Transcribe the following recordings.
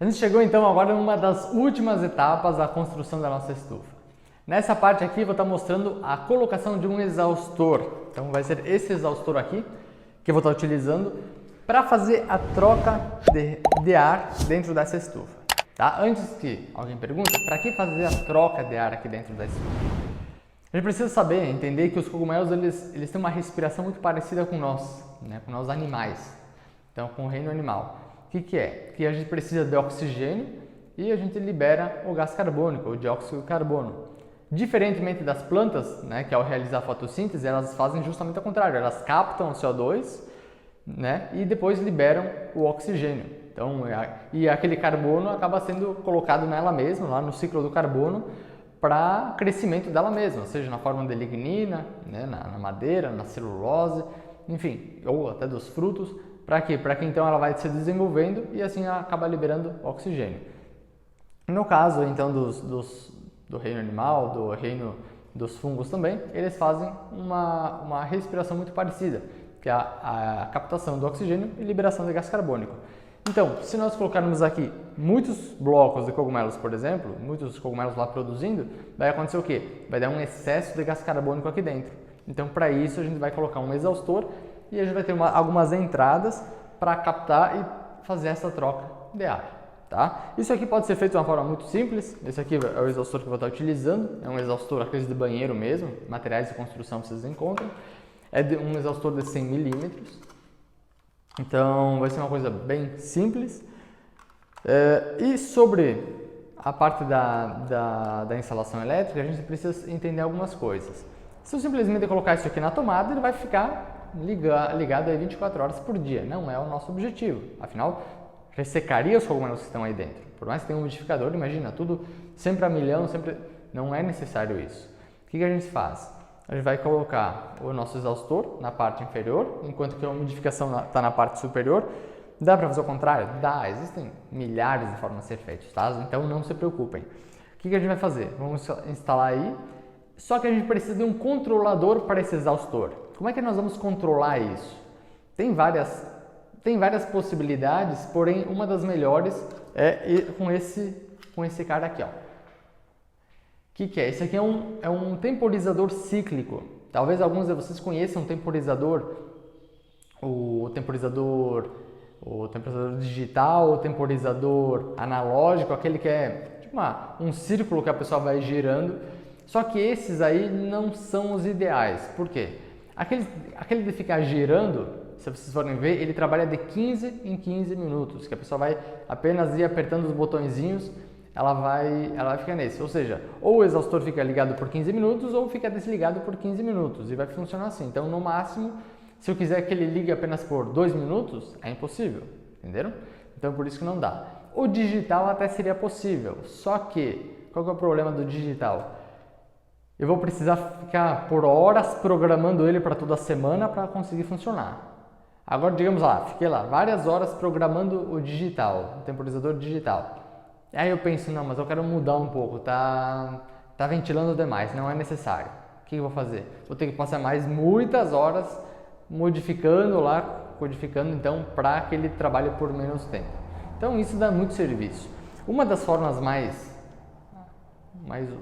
A gente chegou então agora em uma das últimas etapas da construção da nossa estufa. Nessa parte aqui eu vou estar mostrando a colocação de um exaustor. Então vai ser esse exaustor aqui que eu vou estar utilizando para fazer a troca de ar dentro dessa estufa. Tá? Antes que alguém pergunte, para que fazer a troca de ar aqui dentro da estufa? A gente precisa saber, entender que os cogumelos eles têm uma respiração muito parecida com nós, né? Com nós animais, então com o reino animal. O que é? Que a gente precisa de oxigênio e a gente libera o gás carbônico, o dióxido de carbono. Diferentemente das plantas, né, que ao realizar a fotossíntese, elas fazem justamente o contrário, elas captam o CO2, né, e depois liberam o oxigênio. Então, e aquele carbono acaba sendo colocado nela mesma, lá no ciclo do carbono, para crescimento dela mesma, seja na forma de lignina, né, na madeira, na celulose, enfim, ou até dos frutos. Para quê? Para que então ela vai se desenvolvendo e assim ela acaba liberando oxigênio. No caso então do reino animal, do reino dos fungos também, eles fazem uma respiração muito parecida, que é a captação do oxigênio e liberação de gás carbônico. Então, se nós colocarmos aqui muitos blocos de cogumelos, por exemplo, muitos cogumelos lá produzindo, vai acontecer o quê? Vai dar um excesso de gás carbônico aqui dentro. Então, para isso, a gente vai colocar um exaustor e a gente vai ter algumas entradas para captar e fazer essa troca de ar. Tá? Isso aqui pode ser feito de uma forma muito simples. Esse aqui é o exaustor que eu vou estar utilizando. É um exaustor, aqueles de banheiro mesmo, materiais de construção vocês encontram. É um exaustor de 100 milímetros. Então vai ser uma coisa bem simples. E sobre a parte da instalação elétrica, a gente precisa entender algumas coisas. Se eu simplesmente colocar isso aqui na tomada, ele vai ficar ligado aí 24 horas por dia. Não é o nosso objetivo. Afinal, ressecaria os cogumelos que estão aí dentro. Por mais que tenha um umidificador, imagina, tudo sempre a milhão, sempre não é necessário isso. O que a gente faz? A gente vai colocar o nosso exaustor na parte inferior, enquanto que a umidificação está na parte superior. Dá para fazer o contrário? Dá, existem milhares de formas de ser feitos, tá? Então não se preocupem. O que a gente vai fazer? Vamos instalar aí, só que a gente precisa de um controlador para esse exaustor. Como é que nós vamos controlar isso? Tem várias possibilidades, porém uma das melhores é com esse cara aqui, ó. O que é? Esse aqui é um temporizador cíclico. Talvez alguns de vocês conheçam o temporizador digital, o temporizador analógico, aquele que é tipo um círculo que a pessoa vai girando. Só que esses aí não são os ideais. Por quê? Aquele de ficar girando, se vocês forem ver, ele trabalha de 15 em 15 minutos, que a pessoa vai apenas ir apertando os botõezinhos, ela vai ficar nesse. Ou seja, ou o exaustor fica ligado por 15 minutos ou fica desligado por 15 minutos e vai funcionar assim. Então, no máximo, se eu quiser que ele ligue apenas por 2 minutos, é impossível, entenderam? Então, por isso que não dá. O digital até seria possível, só que, qual que é o problema do digital? Eu vou precisar ficar por horas programando ele para toda semana para conseguir funcionar. Agora, digamos lá, fiquei lá várias horas programando o digital, o temporizador digital. Aí eu penso, não, mas eu quero mudar um pouco, tá ventilando demais, não é necessário. O que eu vou fazer? Vou ter que passar mais muitas horas modificando lá, codificando então para que ele trabalhe por menos tempo. Então isso dá muito serviço. Uma das formas mais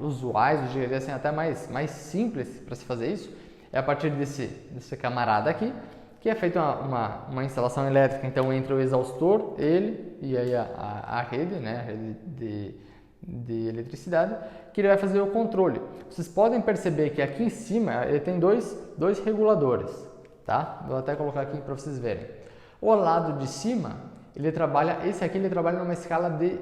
usuais, eu diria assim, até mais simples para se fazer isso, é a partir desse camarada aqui, que é feita uma instalação elétrica, então entre o exaustor, ele e aí a rede, né, a rede de eletricidade, que ele vai fazer o controle. Vocês podem perceber que aqui em cima ele tem dois reguladores, tá? Vou até colocar aqui para vocês verem. O lado de cima, esse aqui ele trabalha numa escala de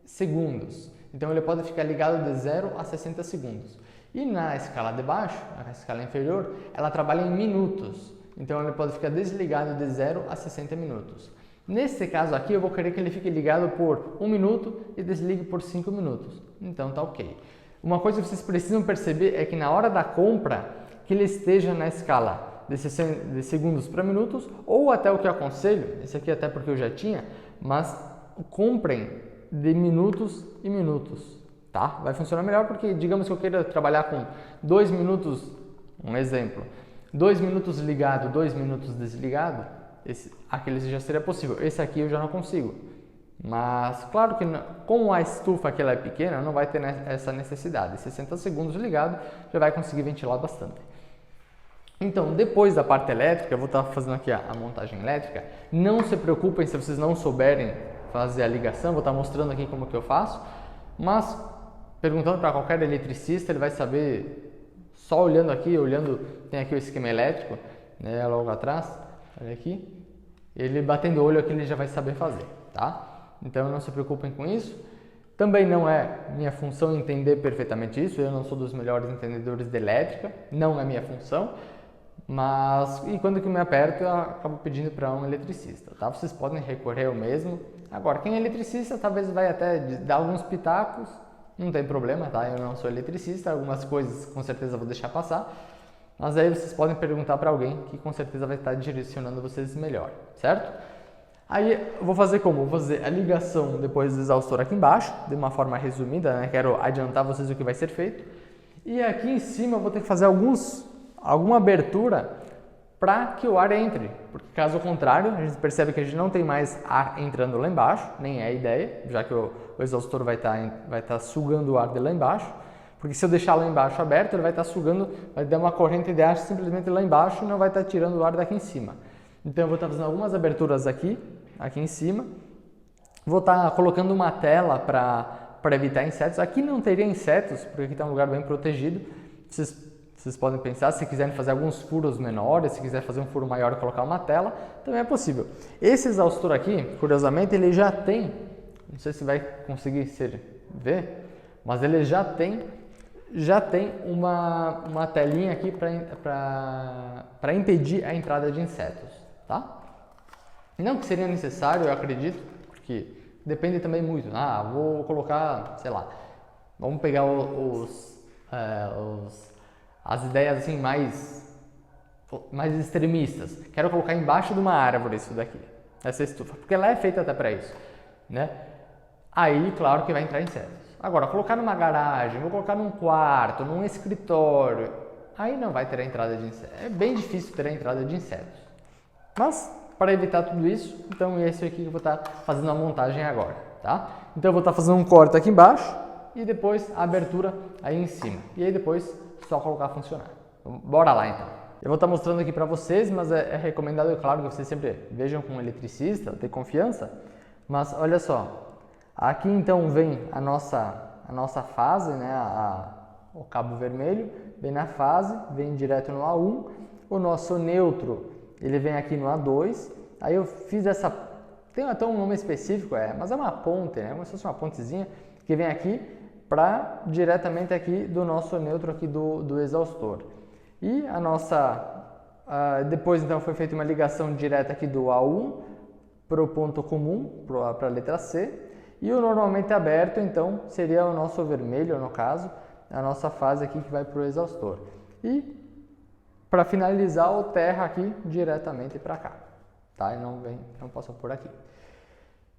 segundos, então ele pode ficar ligado de 0 a 60 segundos. E na escala de baixo, na escala inferior, ela trabalha em minutos. Então ele pode ficar desligado de 0 a 60 minutos. Nesse caso aqui eu vou querer que ele fique ligado por 1 minuto e desligue por 5 minutos. Então tá ok. Uma coisa que vocês precisam perceber é que na hora da compra, que ele esteja na escala de segundos para minutos, ou até o que eu aconselho, esse aqui até porque eu já tinha, mas comprem de minutos e minutos, tá? Vai funcionar melhor porque digamos que eu queira trabalhar com 2 minutos, um exemplo, 2 minutos ligado, 2 minutos desligado, aquele já seria possível. Esse aqui eu já não consigo. Mas claro que como a estufa aqui ela é pequena, não vai ter essa necessidade. 60 segundos ligado já vai conseguir ventilar bastante. Então, depois da parte elétrica, eu vou estar fazendo aqui a montagem elétrica. Não se preocupem se vocês não souberem fazer a ligação, vou estar mostrando aqui como que eu faço. Mas, perguntando para qualquer eletricista, ele vai saber, só olhando aqui, tem aqui o esquema elétrico, né, logo atrás, olha aqui. Ele batendo o olho aqui, ele já vai saber fazer, tá? Então, não se preocupem com isso. Também não é minha função entender perfeitamente isso, eu não sou dos melhores entendedores de elétrica, não é minha função. Mas, e quando que eu me aperto, eu acabo pedindo para um eletricista, tá? Vocês podem recorrer ao mesmo. Agora, quem é eletricista, talvez vai até dar alguns pitacos, não tem problema, tá? Eu não sou eletricista, algumas coisas com certeza vou deixar passar. Mas aí vocês podem perguntar para alguém que com certeza vai estar direcionando vocês melhor, certo? Aí eu vou fazer como? Vou fazer a ligação depois do exaustor aqui embaixo, de uma forma resumida, né? Quero adiantar vocês o que vai ser feito. E aqui em cima eu vou ter que fazer alguma abertura para que o ar entre, porque caso contrário, a gente percebe que a gente não tem mais ar entrando lá embaixo, nem é a ideia, já que o exaustor vai estar sugando o ar de lá embaixo, porque se eu deixar lá embaixo aberto, ele vai estar sugando, vai dar uma corrente de ar simplesmente lá embaixo e não vai estar tirando o ar daqui em cima. Então eu vou estar fazendo algumas aberturas aqui em cima, vou estar colocando uma tela para evitar insetos. Aqui não teria insetos, porque aqui está um lugar bem protegido. Vocês podem pensar, se quiserem fazer alguns furos menores, se quiser fazer um furo maior e colocar uma tela, também é possível. Esse exaustor aqui, curiosamente, ele já tem, não sei se vai conseguir ver, mas ele já tem uma telinha aqui para impedir a entrada de insetos, tá? Não que seria necessário, eu acredito, porque depende também muito. Vou colocar, sei lá, vamos pegar as ideias assim mais extremistas. Quero colocar embaixo de uma árvore isso daqui, essa estufa, porque ela é feita até para isso, né? Aí, claro que vai entrar insetos. Agora, colocar numa garagem, vou colocar num quarto, num escritório, aí não vai ter a entrada de insetos. É bem difícil ter a entrada de insetos. Mas, para evitar tudo isso, então é esse aqui que eu vou estar fazendo a montagem agora, tá? Então eu vou estar fazendo um corte aqui embaixo e depois a abertura aí em cima. E aí depois só colocar a funcionar. Bora lá então. Eu vou estar mostrando aqui para vocês, mas é recomendado, claro, que vocês sempre vejam com um eletricista, ter confiança. Mas olha só, aqui então vem a nossa fase, né? O cabo vermelho vem na fase, vem direto no A1. O nosso neutro, ele vem aqui no A2. Aí eu fiz tem até um nome específico, mas é uma ponte, né? Como se fosse uma pontezinha que vem aqui para diretamente aqui do nosso neutro aqui do exaustor. E depois então foi feita uma ligação direta aqui do A1 para o ponto comum, para a letra C. E o normalmente aberto então seria o nosso vermelho, no caso, a nossa fase aqui que vai para o exaustor. E para finalizar o terra aqui diretamente para cá, tá? E não passa por aqui.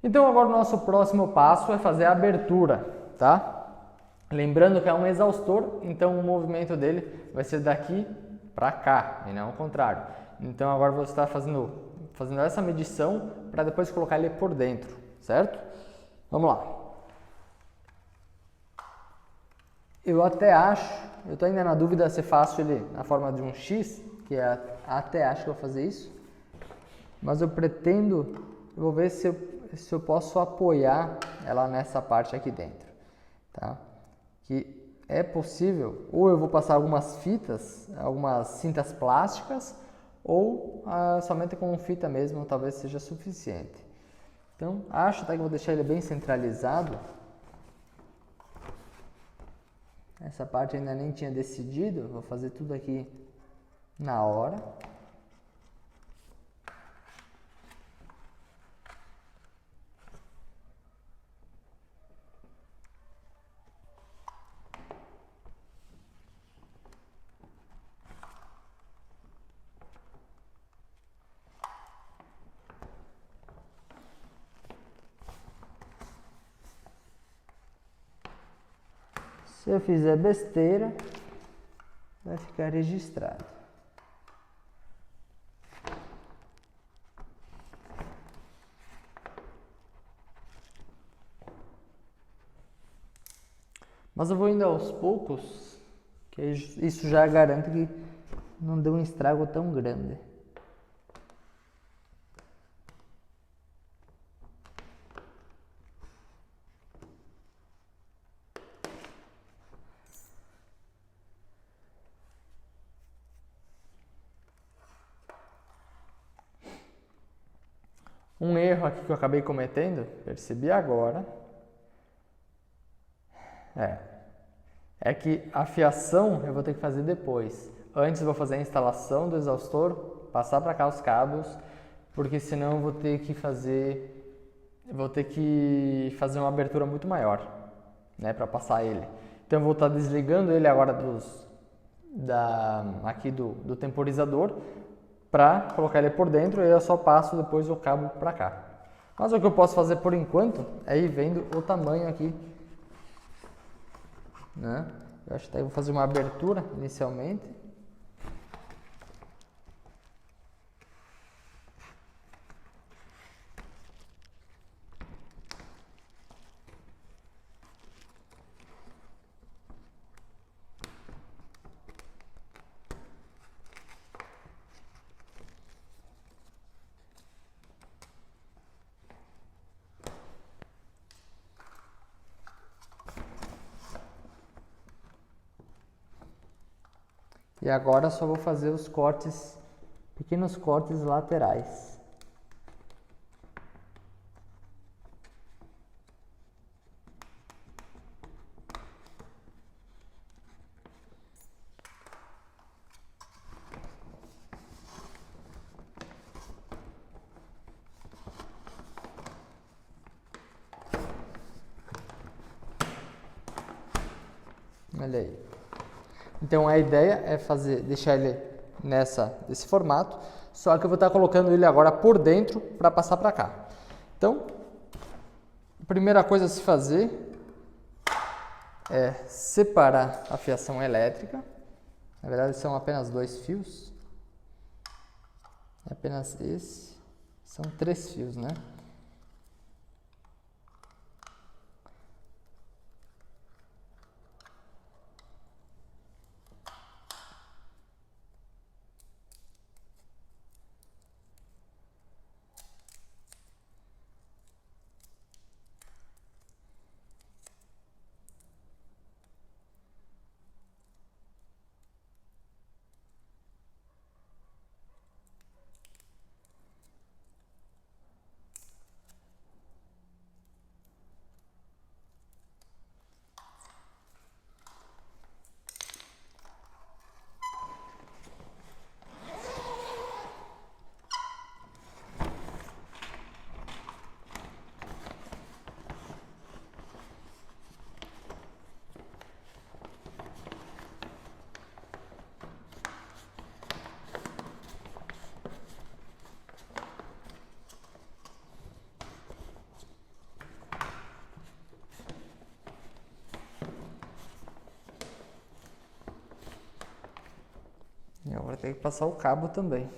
Então agora o nosso próximo passo é fazer a abertura, tá? Lembrando que é um exaustor, então o movimento dele vai ser daqui para cá e não ao contrário. Então agora vou estar fazendo essa medição para depois colocar ele por dentro, certo? Vamos lá. Eu estou ainda na dúvida se faço ele na forma de um X, que até acho que eu vou fazer isso, mas eu vou ver se eu posso apoiar ela nessa parte aqui dentro, tá? Que é possível, ou eu vou passar algumas cintas plásticas, ou somente com fita mesmo, talvez seja suficiente. Então, acho até que vou deixar ele bem centralizado. Essa parte ainda nem tinha decidido, vou fazer tudo aqui na hora. Se eu fizer besteira, vai ficar registrado. Mas eu vou indo aos poucos, que isso já garante que não deu um estrago tão grande. Um erro aqui que eu acabei cometendo, percebi agora, é que a fiação eu vou ter que fazer depois. Antes eu vou fazer a instalação do exaustor, passar para cá os cabos, porque senão eu vou ter que fazer uma abertura muito maior, né, para passar ele. Então eu vou estar desligando ele agora aqui do temporizador para colocar ele por dentro e eu só passo depois o cabo para cá. Mas o que eu posso fazer por enquanto é ir vendo o tamanho aqui, né? Eu acho que eu vou fazer uma abertura inicialmente. E agora só vou fazer os cortes, pequenos cortes laterais. Olha aí. Então a ideia é deixar ele desse formato, só que eu vou estar colocando ele agora por dentro para passar para cá. Então, a primeira coisa a se fazer é separar a fiação elétrica. Na verdade são apenas 2 fios. É apenas esse. São 3 fios, né? E agora tem que passar o cabo também.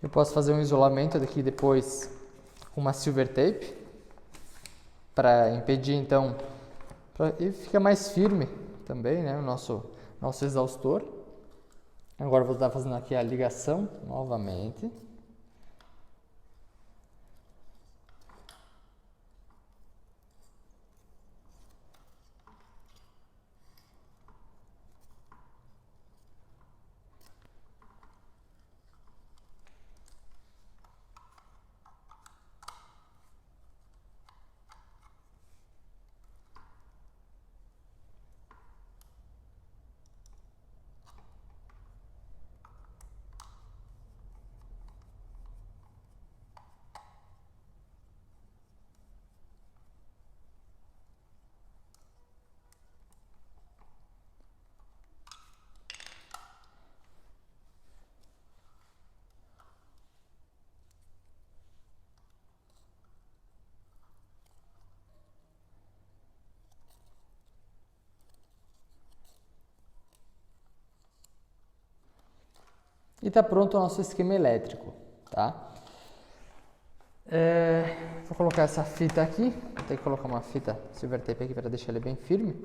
Eu posso fazer um isolamento daqui depois com uma silver tape para impedir, então, e fica mais firme também, né, o nosso exaustor. Agora eu vou estar fazendo aqui a ligação novamente. E está pronto o nosso esquema elétrico, tá? Vou colocar essa fita aqui, vou ter que colocar uma fita silver tape aqui para deixar ele bem firme.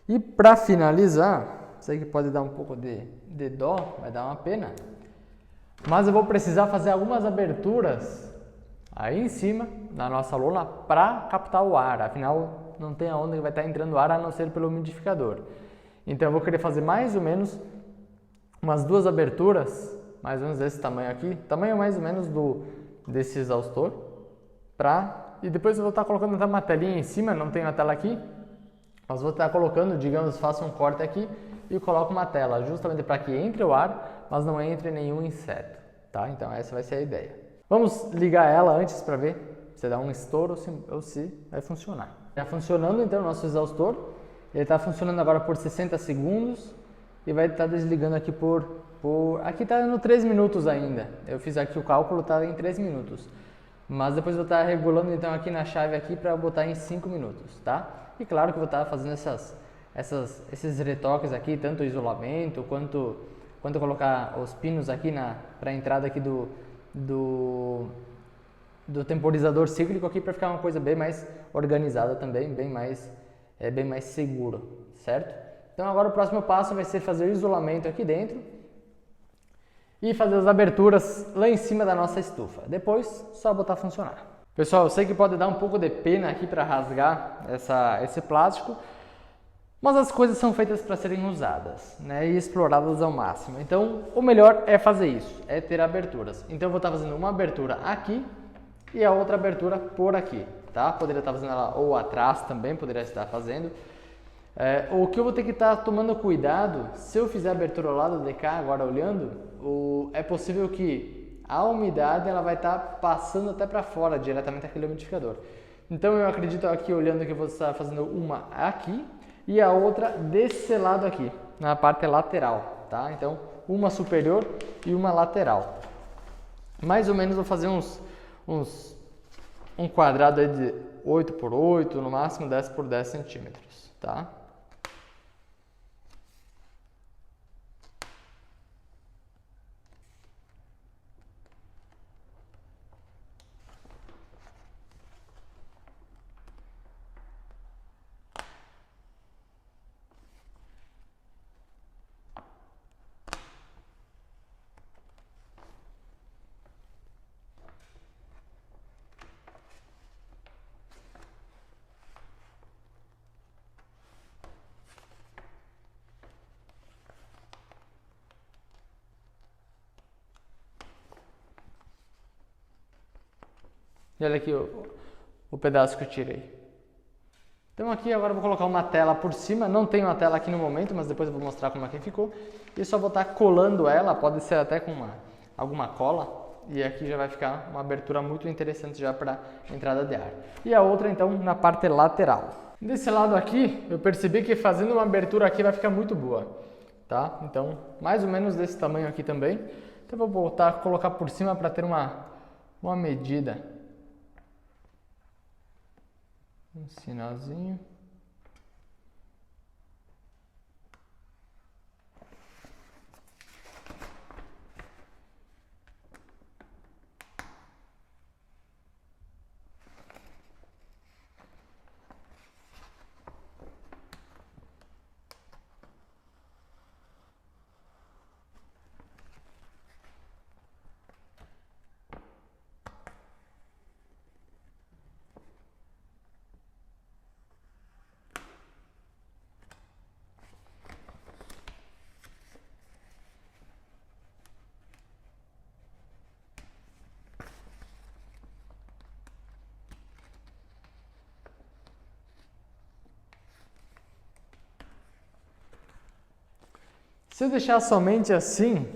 E para finalizar, sei que pode dar um pouco de dó, vai dar uma pena, mas eu vou precisar fazer algumas aberturas aí em cima na nossa lona para captar o ar, afinal não tem aonde que vai estar entrando ar a não ser pelo umidificador. Então eu vou querer fazer mais ou menos umas 2 aberturas, mais ou menos desse tamanho aqui, tamanho mais ou menos desse exaustor, e depois eu vou estar colocando até uma telinha em cima, não tenho a tela aqui, mas vou estar colocando, digamos, faço um corte aqui e coloco uma tela, justamente para que entre o ar, mas não entre nenhum inseto, tá? Então essa vai ser a ideia. Vamos ligar ela antes para ver se dá um estouro ou se vai funcionar. Já funcionando então o nosso exaustor, ele está funcionando agora por 60 segundos e vai estar desligando aqui aqui está no 3 minutos ainda, eu fiz aqui o cálculo, está em 3 minutos, mas depois vou estar regulando então aqui na chave aqui para botar em 5 minutos, tá? E claro que vou estar fazendo esses retoques aqui, tanto o isolamento quanto colocar os pinos aqui para a entrada aqui do temporizador cíclico aqui para ficar uma coisa bem mais organizada também, bem mais seguro, certo? Então agora o próximo passo vai ser fazer o isolamento aqui dentro e fazer as aberturas lá em cima da nossa estufa. Depois só botar a funcionar. Pessoal, eu sei que pode dar um pouco de pena aqui para rasgar esse plástico, mas as coisas são feitas para serem usadas, né, e exploradas ao máximo. Então o melhor é fazer isso, é ter aberturas. Então eu vou estar fazendo uma abertura aqui e a outra abertura por aqui, tá? Poderia estar fazendo ela ou atrás também, poderia estar fazendo. O que eu vou ter que estar tomando cuidado, se eu fizer a abertura ao lado de cá, agora olhando, é possível que a umidade ela vai estar passando até para fora, diretamente aquele umidificador. Então eu acredito aqui, olhando, que eu vou estar fazendo uma aqui e a outra desse lado aqui, na parte lateral, tá? Então uma superior e uma lateral. Mais ou menos vou fazer um quadrado aí de 8 por 8, no máximo 10 por 10 centímetros, tá? E olha aqui o pedaço que eu tirei. Então aqui agora eu vou colocar uma tela por cima, não tenho a tela aqui no momento, mas depois eu vou mostrar como é que ficou. E só vou estar colando ela, pode ser até com alguma cola, e aqui já vai ficar uma abertura muito interessante já para entrada de ar. E a outra então na parte lateral. Desse lado aqui, eu percebi que fazendo uma abertura aqui vai ficar muito boa, tá? Então mais ou menos desse tamanho aqui também. Então eu vou voltar a colocar por cima para ter uma medida. Um sinalzinho. Se eu deixar somente assim,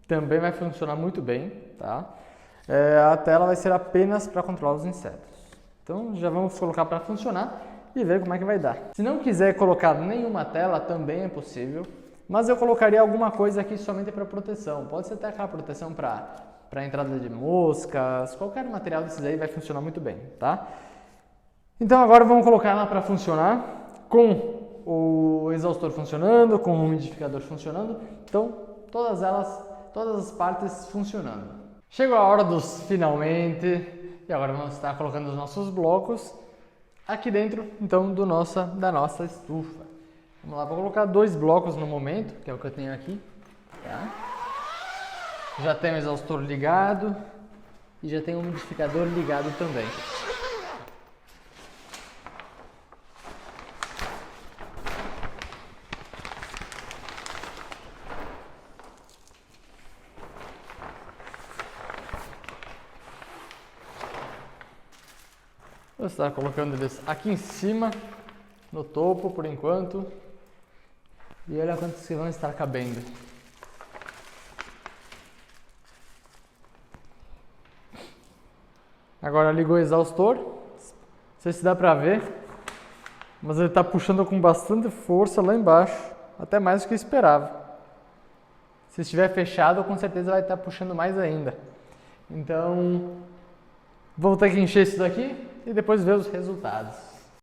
também vai funcionar muito bem, tá? A tela vai ser apenas para controlar os insetos. Então já vamos colocar para funcionar e ver como é que vai dar. Se não quiser colocar nenhuma tela, também é possível, mas eu colocaria alguma coisa aqui somente para proteção. Pode ser até aquela proteção para entrada de moscas, qualquer material desses aí vai funcionar muito bem, tá? Então agora vamos colocar ela para funcionar com o exaustor funcionando, com o umidificador funcionando. Então todas as partes funcionando. Chegou a hora dos finalmente, e agora vamos estar colocando os nossos blocos aqui dentro, então, da nossa estufa. Vamos lá, vou colocar 2 blocos no momento, que é o que eu tenho aqui. Tá? Já tem o exaustor ligado e já tem o umidificador ligado também. Vou estar colocando eles aqui em cima, no topo por enquanto. E olha quantos que vão estar cabendo. Agora ligou o exaustor. Não sei se dá pra ver, mas ele está puxando com bastante força lá embaixo, até mais do que eu esperava. Se estiver fechado, com certeza vai estar puxando mais ainda. Então, vou ter que encher isso daqui e depois ver os resultados.